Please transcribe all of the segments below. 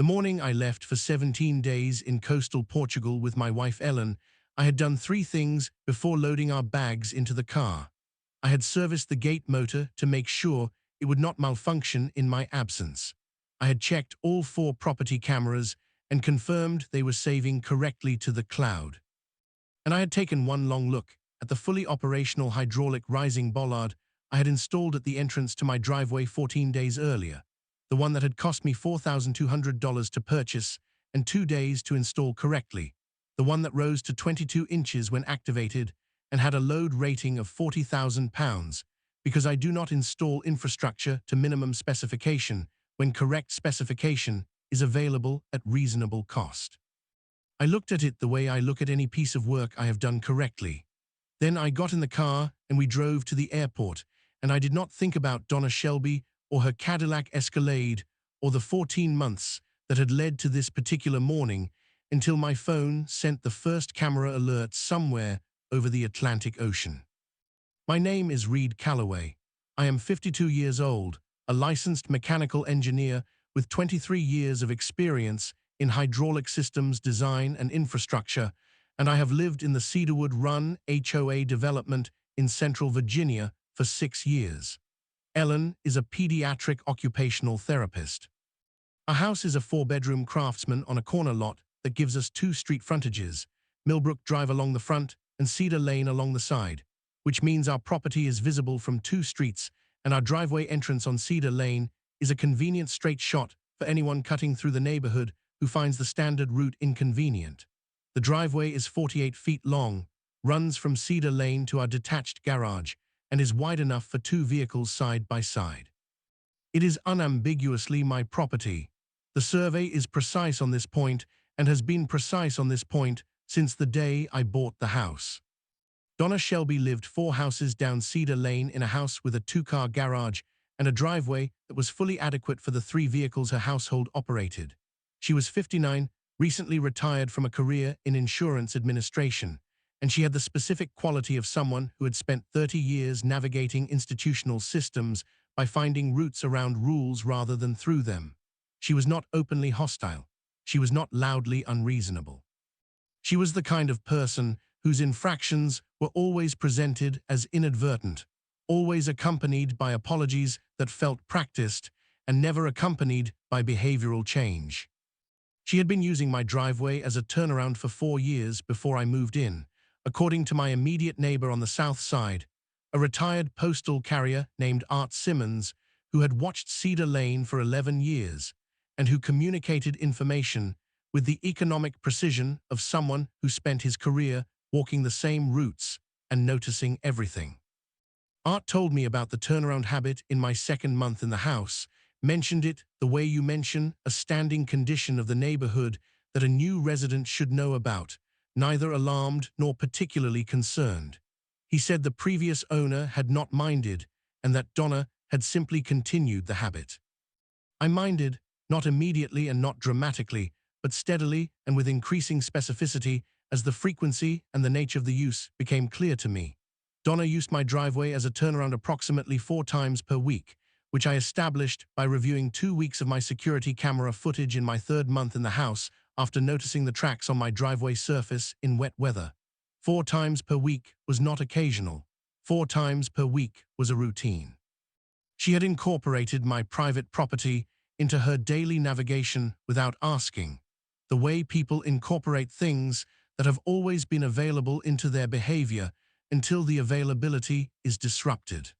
The morning I left for 17 days in coastal Portugal with my wife Ellen, I had done three things before loading our bags into the car. I had serviced the gate motor to make sure it would not malfunction in my absence. I had checked all four property cameras and confirmed they were saving correctly to the cloud. And I had taken one long look at the fully operational hydraulic rising bollard I had installed at the entrance to my driveway 14 days earlier, the one that had cost me $4,200 to purchase and 2 days to install correctly, the one that rose to 22 inches when activated and had a load rating of 40,000 pounds, because I do not install infrastructure to minimum specification when correct specification is available at reasonable cost. I looked at it the way I look at any piece of work I have done correctly. Then I got in the car and we drove to the airport, and I did not think about Donna Shelby or her Cadillac Escalade or the 14 months that had led to this particular morning until my phone sent the first camera alert somewhere over the Atlantic Ocean. My name is Reed Calloway. I am 52 years old, a licensed mechanical engineer with 23 years of experience in hydraulic systems design and infrastructure, and I have lived in the Cedarwood Run HOA development in Central Virginia for 6 years. Ellen is a pediatric occupational therapist. Our house is a 4-bedroom Craftsman on a corner lot that gives us 2 street frontages, Millbrook Drive along the front and Cedar Lane along the side, which means our property is visible from 2 streets, and our driveway entrance on Cedar Lane is a convenient straight shot for anyone cutting through the neighborhood who finds the standard route inconvenient. The driveway is 48 feet long, runs from Cedar Lane to our detached garage, and is wide enough for 2 vehicles side by side. It is unambiguously my property. The survey is precise on this point and has been precise on this point since the day I bought the house. Donna Shelby lived 4 houses down Cedar Lane in a house with a 2-car garage and a driveway that was fully adequate for the 3 vehicles her household operated. She was 59, recently retired from a career in insurance administration, and she had the specific quality of someone who had spent 30 years navigating institutional systems by finding routes around rules rather than through them. She was not openly hostile. She was not loudly unreasonable. She was the kind of person whose infractions were always presented as inadvertent, always accompanied by apologies that felt practiced, and never accompanied by behavioral change. She had been using my driveway as a turnaround for 4 years before I moved in, according to my immediate neighbor on the south side, a retired postal carrier named Art Simmons, who had watched Cedar Lane for 11 years, and who communicated information with the economic precision of someone who spent his career walking the same routes and noticing everything. Art told me about the turnaround habit in my 2nd month in the house, mentioned it the way you mention a standing condition of the neighborhood that a new resident should know about, neither alarmed nor particularly concerned. He said the previous owner had not minded, and that Donna had simply continued the habit. I minded, not immediately and not dramatically, but steadily and with increasing specificity as the frequency and the nature of the use became clear to me. Donna used my driveway as a turnaround approximately 4 times per week, which I established by reviewing 2 weeks of my security camera footage in my 3rd month in the house after noticing the tracks on my driveway surface in wet weather. 4 times per week was not occasional. 4 times per week was a routine. She had incorporated my private property into her daily navigation without asking, the way people incorporate things that have always been available into their behavior until the availability is disrupted.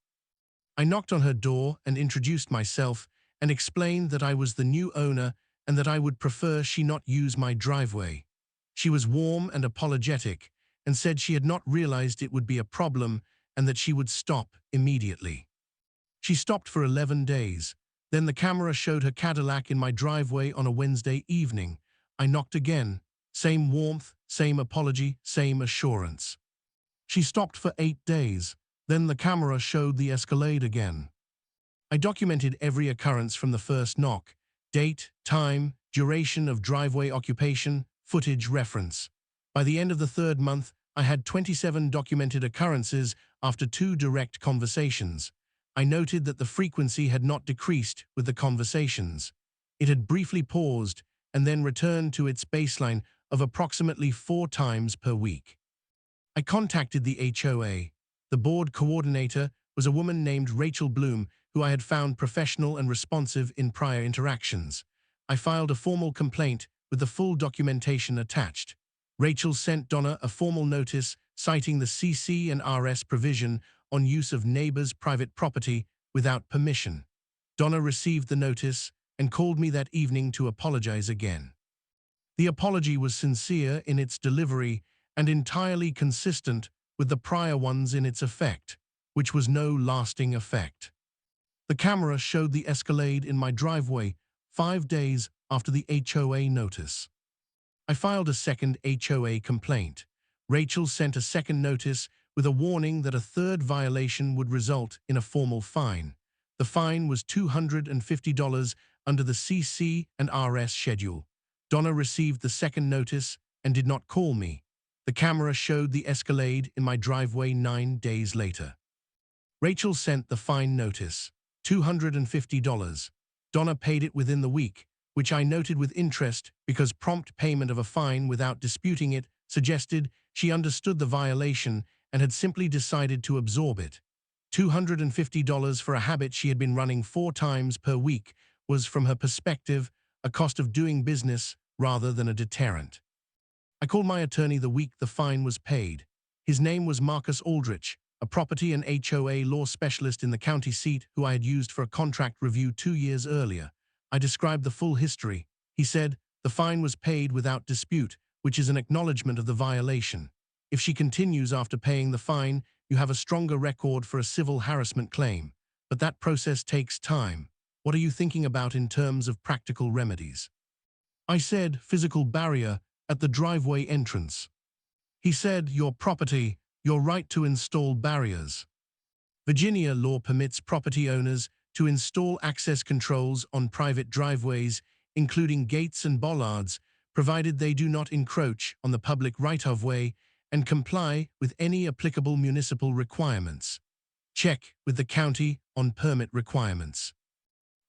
I knocked on her door and introduced myself and explained that I was the new owner and that I would prefer she not use my driveway. She was warm and apologetic and said she had not realized it would be a problem and that she would stop immediately. She stopped for 11 days. Then the camera showed her Cadillac in my driveway on a Wednesday evening. I knocked again. Same warmth, same apology, same assurance. She stopped for 8 days. Then the camera showed the Escalade again. I documented every occurrence from the first knock: date, time, duration of driveway occupation, footage reference. By the end of the 3rd month, I had 27 documented occurrences after 2 direct conversations. I noted that the frequency had not decreased with the conversations. It had briefly paused, and then returned to its baseline of approximately 4 times per week. I contacted the HOA. The board coordinator was a woman named Rachel Bloom, who I had found professional and responsive in prior interactions. I filed a formal complaint with the full documentation attached. Rachel sent Donna a formal notice citing the CC and RS provision on use of neighbors' private property without permission. Donna received the notice and called me that evening to apologize again. The apology was sincere in its delivery and entirely consistent with the prior ones in its effect, which was no lasting effect. The camera showed the Escalade in my driveway 5 days after the HOA notice. I filed a second HOA complaint. Rachel sent a second notice with a warning that a third violation would result in a formal fine. The fine was $250 under the CC and RS schedule. Donna received the second notice and did not call me. The camera showed the Escalade in my driveway 9 days later. Rachel sent the fine notice, $250. Donna paid it within the week, which I noted with interest because prompt payment of a fine without disputing it suggested she understood the violation and had simply decided to absorb it. $250 for a habit she had been running 4 times per week was, from her perspective, a cost of doing business rather than a deterrent. I called my attorney the week the fine was paid. His name was Marcus Aldrich, a property and HOA law specialist in the county seat who I had used for a contract review 2 years earlier. I described the full history. He said, the fine was paid without dispute, which is an acknowledgement of the violation. If she continues after paying the fine, you have a stronger record for a civil harassment claim. But that process takes time. What are you thinking about in terms of practical remedies? I said, physical barrier at the driveway entrance. He said, your property, your right to install barriers. Virginia law permits property owners to install access controls on private driveways, including gates and bollards, provided they do not encroach on the public right-of-way and comply with any applicable municipal requirements. Check with the county on permit requirements.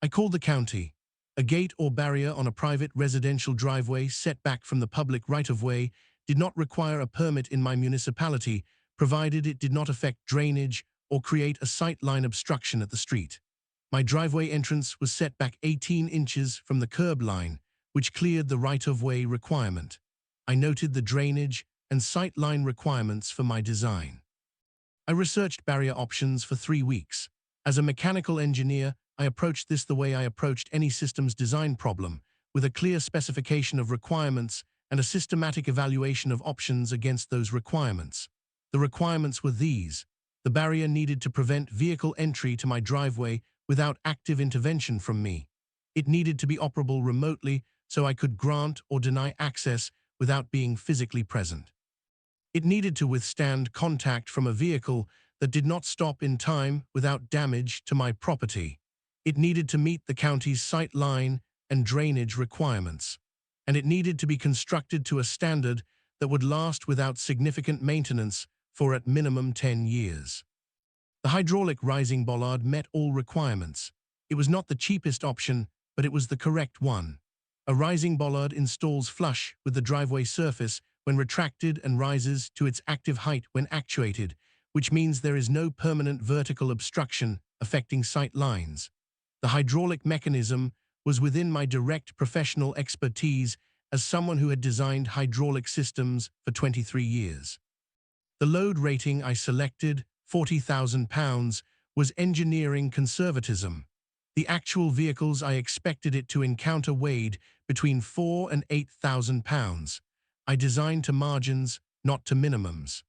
I called the county. A gate or barrier on a private residential driveway set back from the public right-of-way did not require a permit in my municipality, provided it did not affect drainage or create a sightline obstruction at the street. My driveway entrance was set back 18 inches from the curb line, which cleared the right-of-way requirement. I noted the drainage and sightline requirements for my design. I researched barrier options for 3 weeks. As a mechanical engineer, I approached this the way I approached any systems design problem, with a clear specification of requirements and a systematic evaluation of options against those requirements. The requirements were these. The barrier needed to prevent vehicle entry to my driveway without active intervention from me. It needed to be operable remotely so I could grant or deny access without being physically present. It needed to withstand contact from a vehicle that did not stop in time without damage to my property. It needed to meet the county's sight line and drainage requirements. And it needed to be constructed to a standard that would last without significant maintenance for at minimum 10 years. The hydraulic rising bollard met all requirements. It was not the cheapest option, but it was the correct one. A rising bollard installs flush with the driveway surface when retracted and rises to its active height when actuated, which means there is no permanent vertical obstruction affecting sight lines. The hydraulic mechanism was within my direct professional expertise as someone who had designed hydraulic systems for 23 years. The load rating I selected, 40,000 pounds, was engineering conservatism. The actual vehicles I expected it to encounter weighed between 4,000 and 8,000 pounds. I designed to margins, not to minimums.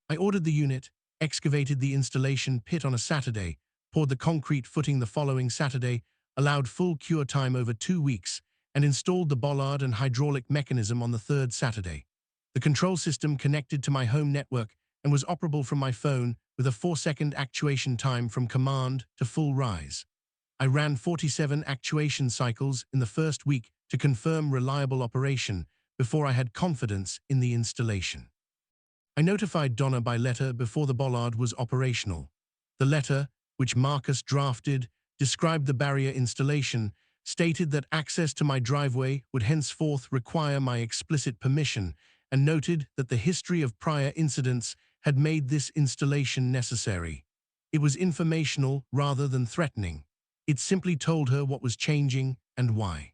I ordered the unit, excavated the installation pit on a Saturday, poured the concrete footing the following Saturday, allowed full cure time over 2 weeks, and installed the bollard and hydraulic mechanism on the 3rd Saturday. The control system connected to my home network and was operable from my phone with a 4-second actuation time from command to full rise. I ran 47 actuation cycles in the first week to confirm reliable operation before I had confidence in the installation. I notified Donna by letter before the bollard was operational. The letter, which Marcus drafted, described the barrier installation, stated that access to my driveway would henceforth require my explicit permission, and noted that the history of prior incidents had made this installation necessary. It was informational rather than threatening. It simply told her what was changing and why.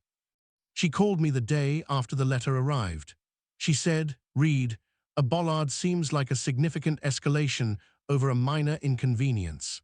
She called me the day after the letter arrived. She said, "Reed, a bollard seems like a significant escalation over a minor inconvenience."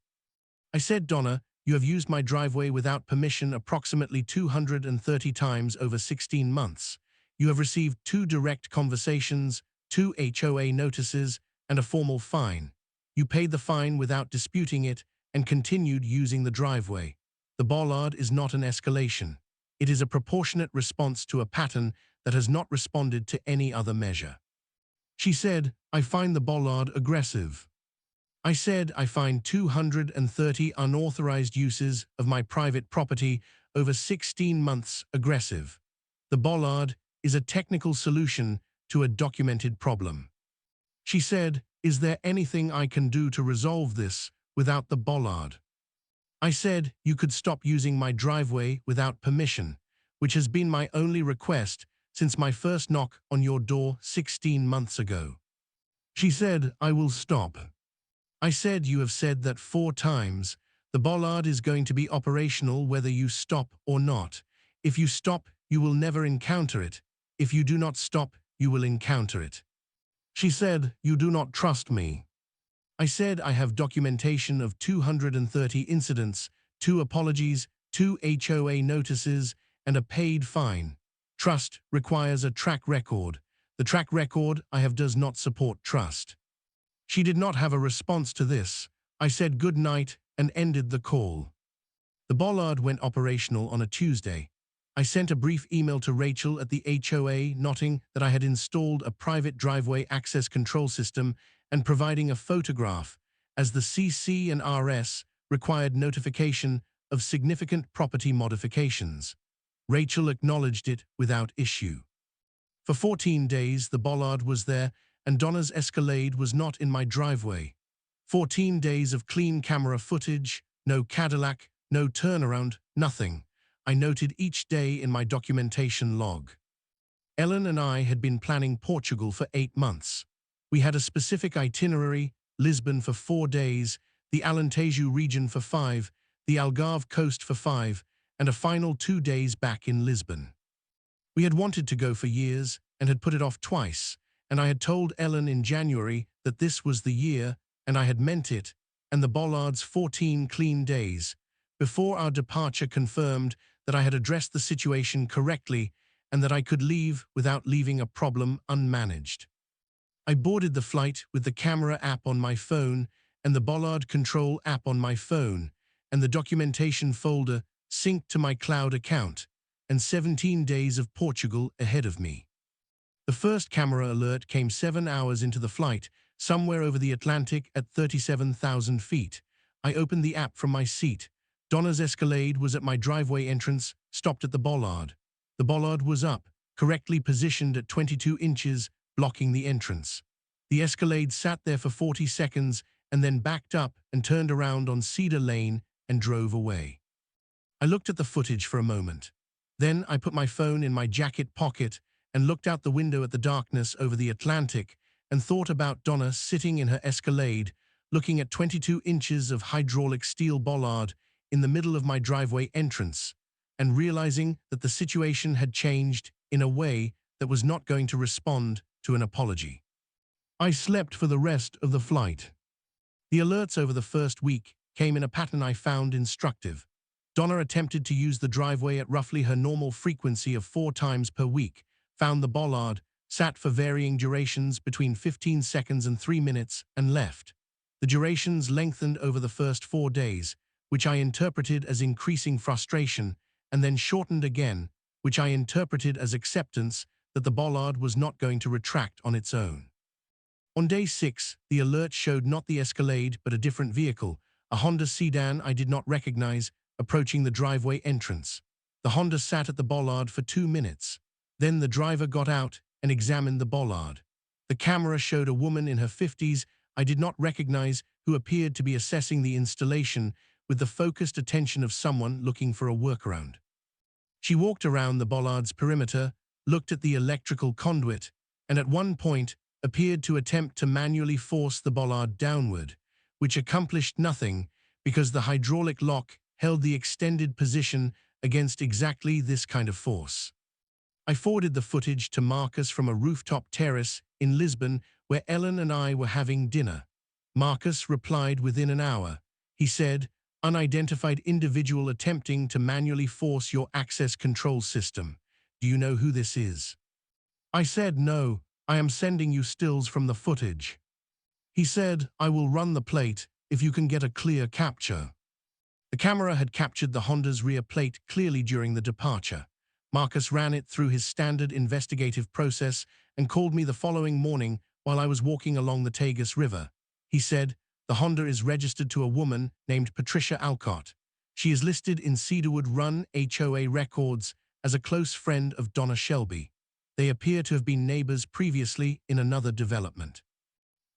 I said, "Donna, you have used my driveway without permission approximately 230 times over 16 months. You have received 2 direct conversations, 2 HOA notices, and a formal fine. You paid the fine without disputing it and continued using the driveway. The bollard is not an escalation. It is a proportionate response to a pattern that has not responded to any other measure." She said, "I find the bollard aggressive." I said, "I find 230 unauthorized uses of my private property over 16 months aggressive. The bollard is a technical solution to a documented problem." She said, "Is there anything I can do to resolve this without the bollard?" I said, "You could stop using my driveway without permission, which has been my only request since my first knock on your door 16 months ago." She said, "I will stop." I said, "You have said that 4 times. The bollard is going to be operational whether you stop or not. If you stop, you will never encounter it. If you do not stop, you will encounter it." She said, "You do not trust me." I said, "I have documentation of 230 incidents, 2 apologies, 2 HOA notices, and a paid fine. Trust requires a track record. The track record I have does not support trust." She did not have a response to this. I said good night and ended the call. The bollard went operational on a Tuesday. I sent a brief email to Rachel at the HOA noting that I had installed a private driveway access control system and providing a photograph, as the CC and RS required notification of significant property modifications. Rachel acknowledged it without issue. For 14 days, the bollard was there, and Donna's Escalade was not in my driveway. 14 days of clean camera footage, no Cadillac, no turnaround, nothing. I noted each day in my documentation log. Ellen and I had been planning Portugal for 8 months. We had a specific itinerary: Lisbon for 4 days, the Alentejo region for 5, the Algarve coast for 5, and a final 2 days back in Lisbon. We had wanted to go for years and had put it off twice, and I had told Ellen in January that this was the year, and I had meant it, and the bollard's 14 clean days before our departure confirmed that I had addressed the situation correctly and that I could leave without leaving a problem unmanaged. I boarded the flight with the camera app on my phone and the bollard control app on my phone, and the documentation folder synced to my cloud account, and 17 days of Portugal ahead of me. The first camera alert came 7 hours into the flight, somewhere over the Atlantic at 37,000 feet. I opened the app from my seat. Donna's Escalade was at my driveway entrance, stopped at the bollard. The bollard was up, correctly positioned at 22 inches, blocking the entrance. The Escalade sat there for 40 seconds and then backed up and turned around on Cedar Lane and drove away. I looked at the footage for a moment. Then I put my phone in my jacket pocket and looked out the window at the darkness over the Atlantic and thought about Donna sitting in her Escalade, looking at 22 inches of hydraulic steel bollard in the middle of my driveway entrance, and realizing that the situation had changed in a way that was not going to respond to an apology. I slept for the rest of the flight. The alerts over the first week came in a pattern I found instructive. Donna attempted to use the driveway at roughly her normal frequency of 4 times per week, found the bollard, sat for varying durations between 15 seconds and 3 minutes, and left. The durations lengthened over the first 4 days, which I interpreted as increasing frustration, and then shortened again, which I interpreted as acceptance that the bollard was not going to retract on its own. On day 6, the alert showed not the Escalade but a different vehicle, a Honda sedan I did not recognize, approaching the driveway entrance. The Honda sat at the bollard for 2 minutes. Then the driver got out and examined the bollard. The camera showed a woman in her 50s I did not recognize who appeared to be assessing the installation with the focused attention of someone looking for a workaround. She walked around the bollard's perimeter, looked at the electrical conduit, and at one point appeared to attempt to manually force the bollard downward, which accomplished nothing because the hydraulic lock held the extended position against exactly this kind of force. I forwarded the footage to Marcus from a rooftop terrace in Lisbon where Ellen and I were having dinner. Marcus replied within an hour. He said, "Unidentified individual attempting to manually force your access control system. Do you know who this is?" I said, "No, I am sending you stills from the footage." He said, "I will run the plate if you can get a clear capture." The camera had captured the Honda's rear plate clearly during the departure. Marcus ran it through his standard investigative process and called me the following morning while I was walking along the Tagus River. He said, "The Honda is registered to a woman named Patricia Alcott. She is listed in Cedarwood Run HOA records as a close friend of Donna Shelby. They appear to have been neighbors previously in another development."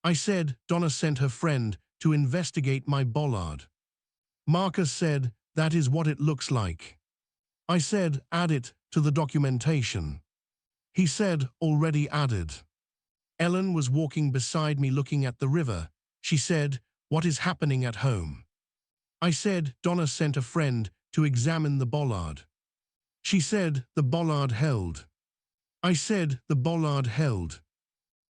I said, "Donna sent her friend to investigate my bollard." Marcus said, "That is what it looks like." I said, "Add it to the documentation." He said, "Already added." Ellen was walking beside me looking at the river. She said, "What is happening at home?" I said, "Donna sent a friend to examine the bollard." She said, "The bollard held." I said, "The bollard held."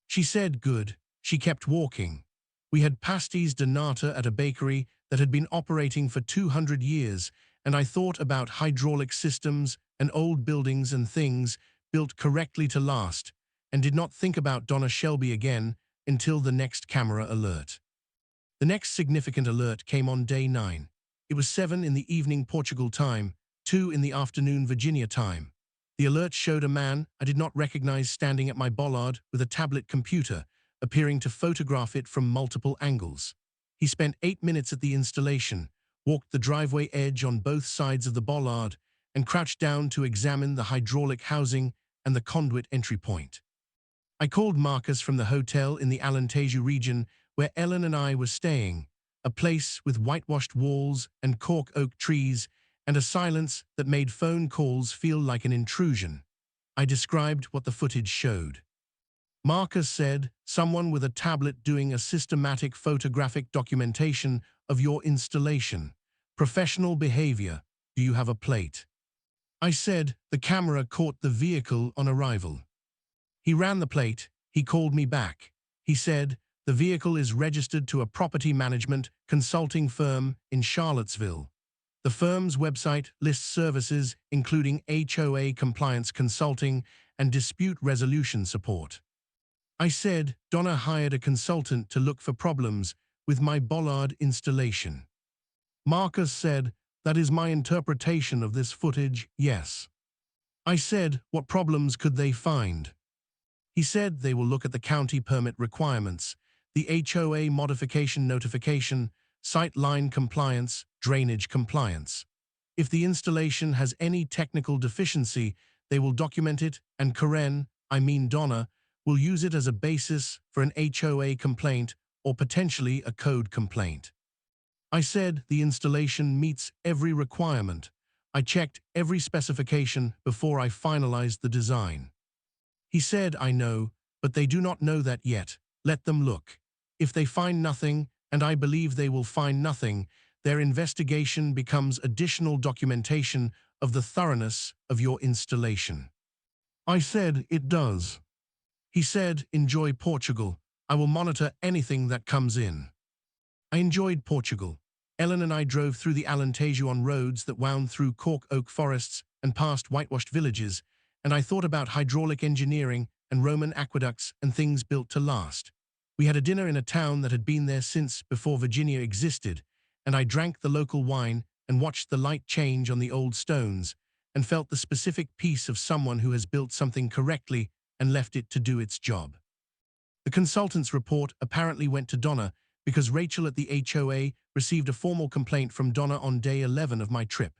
She said, "Good." She kept walking. We had pasties de nata at a bakery that had been operating for 200 years, and I thought about hydraulic systems and old buildings and things built correctly to last, and did not think about Donna Shelby again until the next camera alert. The next significant alert came on day 9. It was 7 in the evening Portugal time, 2 in the afternoon Virginia time. The alert showed a man I did not recognize standing at my bollard with a tablet computer, appearing to photograph it from multiple angles. He spent 8 minutes at the installation, walked the driveway edge on both sides of the bollard, and crouched down to examine the hydraulic housing and the conduit entry point. I called Marcus from the hotel in the Alentejo region where Ellen and I were staying, a place with whitewashed walls and cork oak trees and a silence that made phone calls feel like an intrusion. I described what the footage showed. Marcus said, "Someone with a tablet doing a systematic photographic documentation of your installation. Professional behavior. Do you have a plate?" I said, "The camera caught the vehicle on arrival." He ran the plate. He called me back. He said, "The vehicle is registered to a property management consulting firm in Charlottesville. The firm's website lists services including HOA compliance consulting and dispute resolution support." I said, "Donna hired a consultant to look for problems with my bollard installation." Marcus said, "That is my interpretation of this footage, yes." I said, "What problems could they find?" He said they will look at the county permit requirements, the HOA modification notification, sight line compliance, drainage compliance. If the installation has any technical deficiency, they will document it, and Karen, I mean Donna, will use it as a basis for an HOA complaint or potentially a code complaint. I said the installation meets every requirement. I checked every specification before I finalized the design. He said, "I know, but they do not know that yet. Let them look. If they find nothing, and I believe they will find nothing, their investigation becomes additional documentation of the thoroughness of your installation." I said, "It does." He said, "Enjoy Portugal. I will monitor anything that comes in." I enjoyed Portugal. Ellen and I drove through the Alentejo on roads that wound through cork oak forests and past whitewashed villages, and I thought about hydraulic engineering and Roman aqueducts and things built to last. We had a dinner in a town that had been there since before Virginia existed, and I drank the local wine and watched the light change on the old stones and felt the specific peace of someone who has built something correctly and left it to do its job. The consultant's report apparently went to Donna because Rachel at the HOA received a formal complaint from Donna on day 11 of my trip.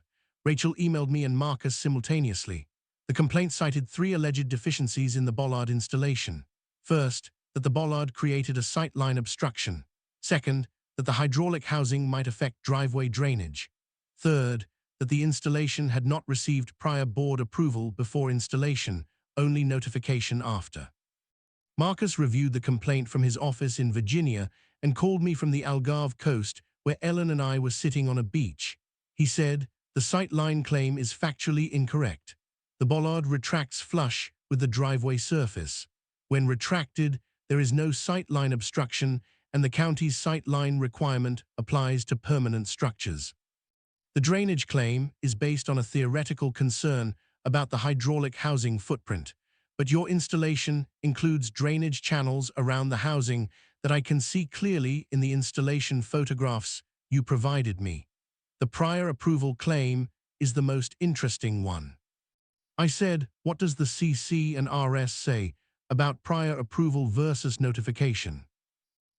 Rachel emailed me and Marcus simultaneously. The complaint cited 3 alleged deficiencies in the bollard installation. First, that the bollard created a sightline obstruction. Second, that the hydraulic housing might affect driveway drainage. Third, that the installation had not received prior board approval before installation, only notification after. Marcus reviewed the complaint from his office in Virginia and called me from the Algarve coast where Ellen and I were sitting on a beach. He said, "The sightline claim is factually incorrect. The bollard retracts flush with the driveway surface. When retracted, there is no sightline obstruction and the county's sightline requirement applies to permanent structures. The drainage claim is based on a theoretical concern about the hydraulic housing footprint, but your installation includes drainage channels around the housing that I can see clearly in the installation photographs you provided me. The prior approval claim is the most interesting one." I said, "What does the CC and RS say about prior approval versus notification?"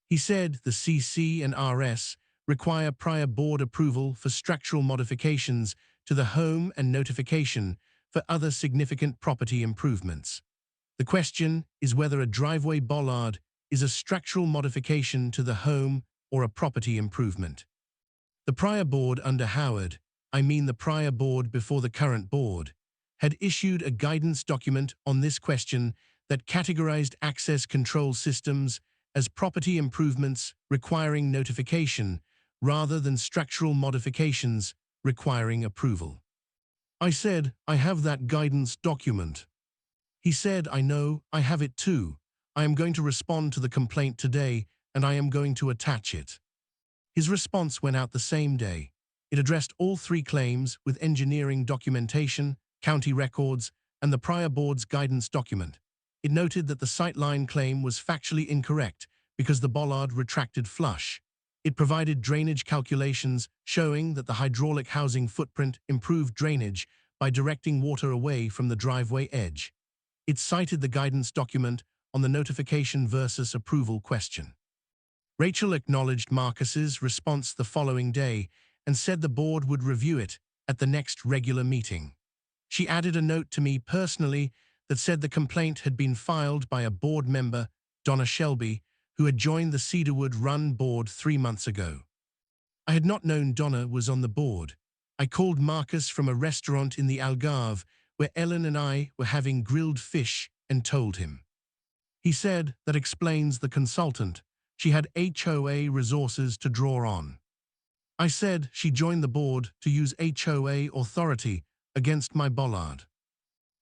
He said the CC and RS require prior board approval for structural modifications to the home and notification for other significant property improvements. The question is whether a driveway bollard is a structural modification to the home or a property improvement. The prior board under Howard, I mean the prior board before the current board, had issued a guidance document on this question that categorized access control systems as property improvements requiring notification rather than structural modifications requiring approval. I said, "I have that guidance document." He said, "I know, I have it too. I am going to respond to the complaint today and I am going to attach it." His response went out the same day. It addressed all three claims with engineering documentation, county records, and the prior board's guidance document. It noted that the sightline claim was factually incorrect because the bollard retracted flush. It provided drainage calculations showing that the hydraulic housing footprint improved drainage by directing water away from the driveway edge. It cited the guidance document on the notification versus approval question. Rachel acknowledged Marcus's response the following day and said the board would review it at the next regular meeting. She added a note to me personally that said the complaint had been filed by a board member, Donna Shelby, who had joined the Cedarwood Run board 3 months ago. I had not known Donna was on the board. I called Marcus from a restaurant in the Algarve where Ellen and I were having grilled fish and told him. He said, "That explains the consultant. She had HOA resources to draw on." I said she joined the board to use HOA authority against my bollard.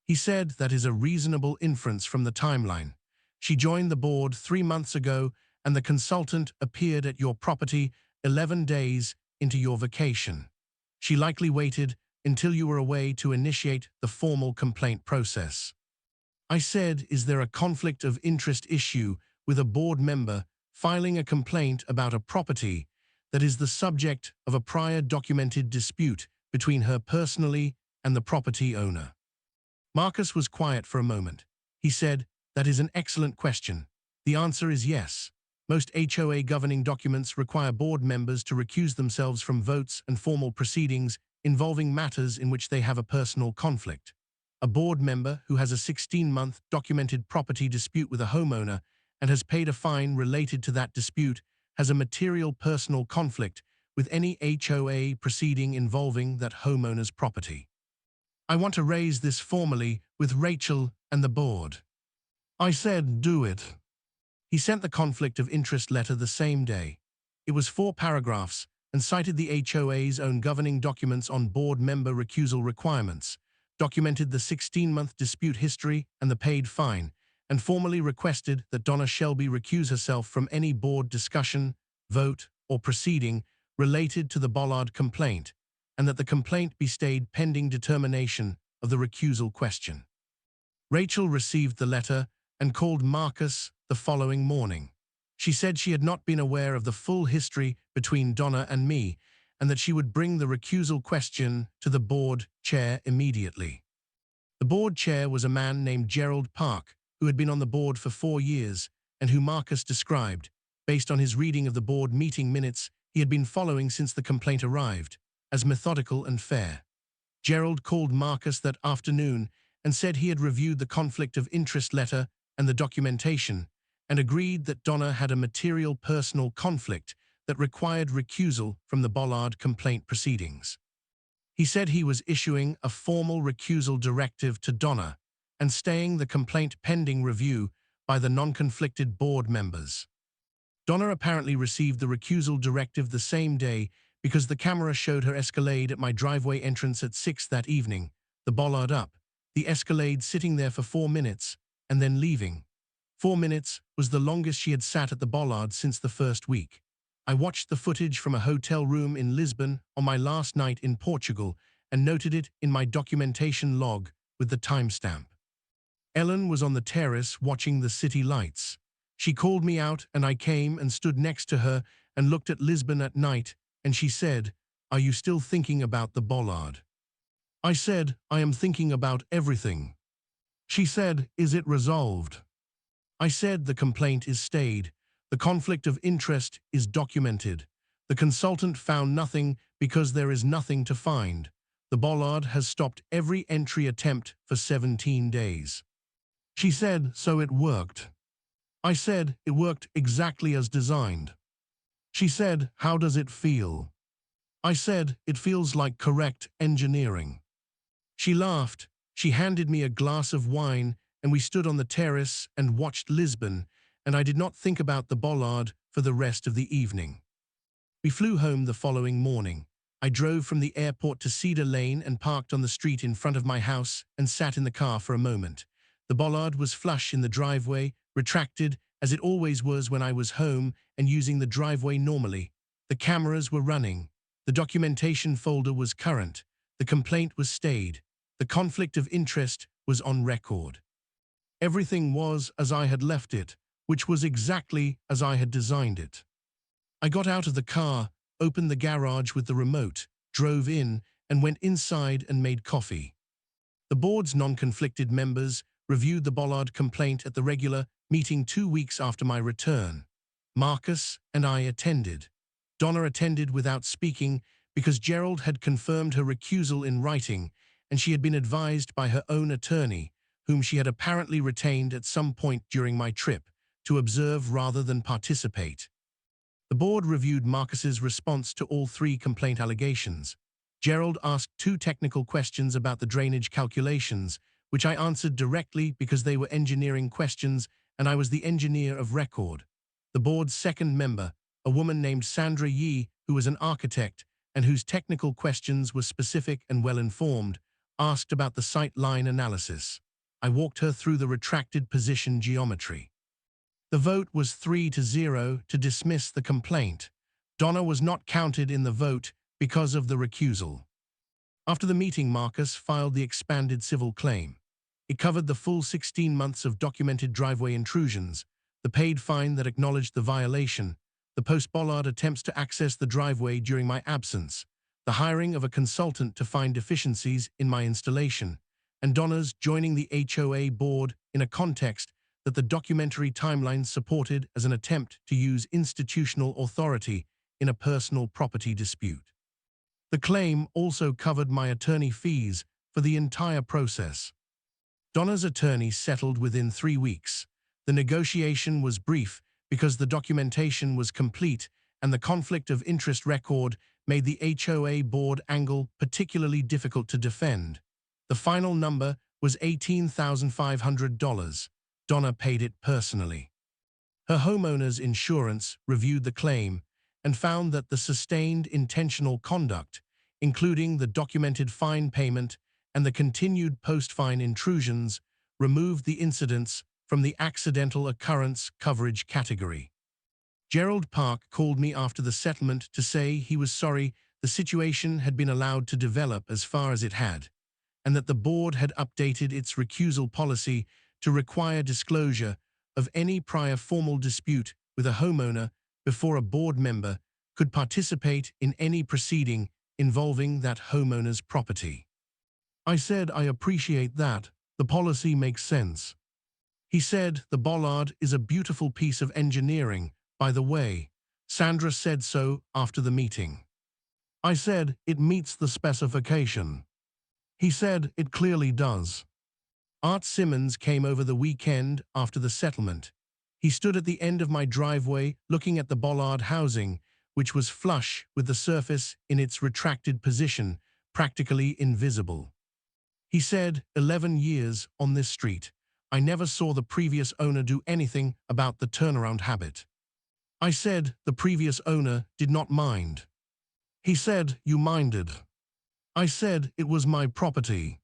He said that is a reasonable inference from the timeline. She joined the board 3 months ago and the consultant appeared at your property 11 days into your vacation. She likely waited until you were away to initiate the formal complaint process. I said, "Is there a conflict of interest issue with a board member filing a complaint about a property that is the subject of a prior documented dispute between her personally and the property owner?" Marcus was quiet for a moment. He said, "That is an excellent question. The answer is yes. Most HOA governing documents require board members to recuse themselves from votes and formal proceedings involving matters in which they have a personal conflict. A board member who has a 16-month documented property dispute with a homeowner and has paid a fine related to that dispute has a material personal conflict with any HOA proceeding involving that homeowner's property. I want to raise this formally with Rachel and the board." I said, "Do it." He sent the conflict of interest letter the same day. It was 4 paragraphs and cited the HOA's own governing documents on board member recusal requirements, documented the 16-month dispute history and the paid fine, and formally requested that Donna Shelby recuse herself from any board discussion, vote, or proceeding related to the bollard complaint, and that the complaint be stayed pending determination of the recusal question. Rachel received the letter and called Marcus the following morning. She said she had not been aware of the full history between Donna and me, and that she would bring the recusal question to the board chair immediately. The board chair was a man named Gerald Park, who had been on the board for 4 years, and who Marcus described, based on his reading of the board meeting minutes he had been following since the complaint arrived, as methodical and fair. Gerald called Marcus that afternoon and said he had reviewed the conflict of interest letter and the documentation, and agreed that Donna had a material personal conflict that required recusal from the bollard complaint proceedings. He said he was issuing a formal recusal directive to Donna and staying the complaint pending review by the non-conflicted board members. Donna apparently received the recusal directive the same day because the camera showed her Escalade at my driveway entrance at 6 that evening, the bollard up, the Escalade sitting there for 4 minutes, and then leaving. 4 minutes was the longest she had sat at the bollard since the first week. I watched the footage from a hotel room in Lisbon on my last night in Portugal and noted it in my documentation log with the timestamp. Ellen was on the terrace watching the city lights. She called me out and I came and stood next to her and looked at Lisbon at night, and she said, "Are you still thinking about the bollard?" I said, "I am thinking about everything." She said, "Is it resolved?" I said, "The complaint is stayed. The conflict of interest is documented. The consultant found nothing because there is nothing to find. The bollard has stopped every entry attempt for 17 days. She said, "So it worked." I said, "It worked exactly as designed." She said, "How does it feel?" I said, "It feels like correct engineering." She laughed. She handed me a glass of wine, and we stood on the terrace and watched Lisbon, and I did not think about the bollard for the rest of the evening. We flew home the following morning. I drove from the airport to Cedar Lane and parked on the street in front of my house and sat in the car for a moment. The bollard was flush in the driveway, retracted, as it always was when I was home and using the driveway normally. The cameras were running. The documentation folder was current. The complaint was stayed. The conflict of interest was on record. Everything was as I had left it, which was exactly as I had designed it. I got out of the car, opened the garage with the remote, drove in, and went inside and made coffee. The board's non-conflicted members reviewed the bollard complaint at the regular meeting 2 weeks after my return. Marcus and I attended. Donna attended without speaking because Gerald had confirmed her recusal in writing, and she had been advised by her own attorney, whom she had apparently retained at some point during my trip, to observe rather than participate. The board reviewed Marcus's response to all 3 complaint allegations. Gerald asked 2 technical questions about the drainage calculations, which I answered directly because they were engineering questions and I was the engineer of record. The board's second member, a woman named Sandra Yee, who was an architect and whose technical questions were specific and well-informed, asked about the sight line analysis. I walked her through the retracted position geometry. The vote was 3-0 to dismiss the complaint. Donna was not counted in the vote because of the recusal. After the meeting, Marcus filed the expanded civil claim. It covered the full 16 months of documented driveway intrusions, the paid fine that acknowledged the violation, the post-bollard attempts to access the driveway during my absence, the hiring of a consultant to find deficiencies in my installation, and Donna's joining the HOA board in a context that the documentary timeline supported as an attempt to use institutional authority in a personal property dispute. The claim also covered my attorney fees for the entire process. Donna's attorney settled within 3 weeks. The negotiation was brief because the documentation was complete and the conflict of interest record made the HOA board angle particularly difficult to defend. The final number was $18,500. Donna paid it personally. Her homeowner's insurance reviewed the claim and found that the sustained intentional conduct, including the documented fine payment and the continued post-fine intrusions, removed the incidents from the accidental occurrence coverage category. Gerald Park called me after the settlement to say he was sorry the situation had been allowed to develop as far as it had, and that the board had updated its recusal policy to require disclosure of any prior formal dispute with a homeowner before a board member could participate in any proceeding involving that homeowner's property. I said I appreciate that. The policy makes sense. He said the bollard is a beautiful piece of engineering, by the way. Sandra said so after the meeting. I said it meets the specification. He said it clearly does. Art Simmons came over the weekend after the settlement. He stood at the end of my driveway looking at the bollard housing, which was flush with the surface in its retracted position, practically invisible. He said, 11 years on this street. I never saw the previous owner do anything about the turnaround habit. I said, the previous owner did not mind. He said, you minded. I said, it was my property.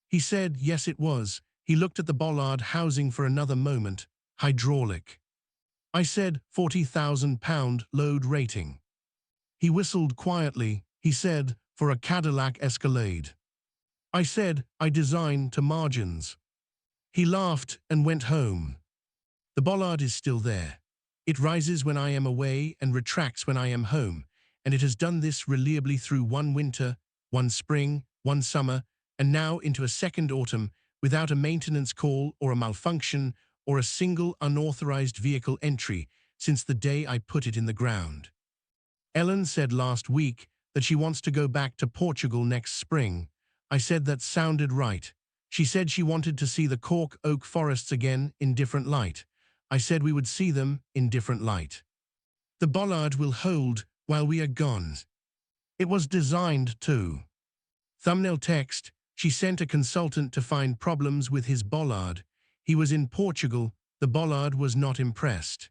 He said, yes it was. He looked at the bollard housing for another moment. Hydraulic. I said, £40,000 load rating. He whistled quietly. He said, for a Cadillac Escalade. I said, I design to margins. He laughed and went home. The bollard is still there. It rises when I am away and retracts when I am home, and it has done this reliably through one winter, one spring, one summer, and now into a second autumn without a maintenance call or a malfunction or a single unauthorized vehicle entry since the day I put it in the ground. Ellen said last week that she wants to go back to Portugal next spring. I said that sounded right. She said she wanted to see the cork oak forests again in different light. I said we would see them in different light. The bollard will hold while we are gone. It was designed to. Thumbnail text, she sent a consultant to find problems with his bollard. He was in Portugal. The bollard was not impressed.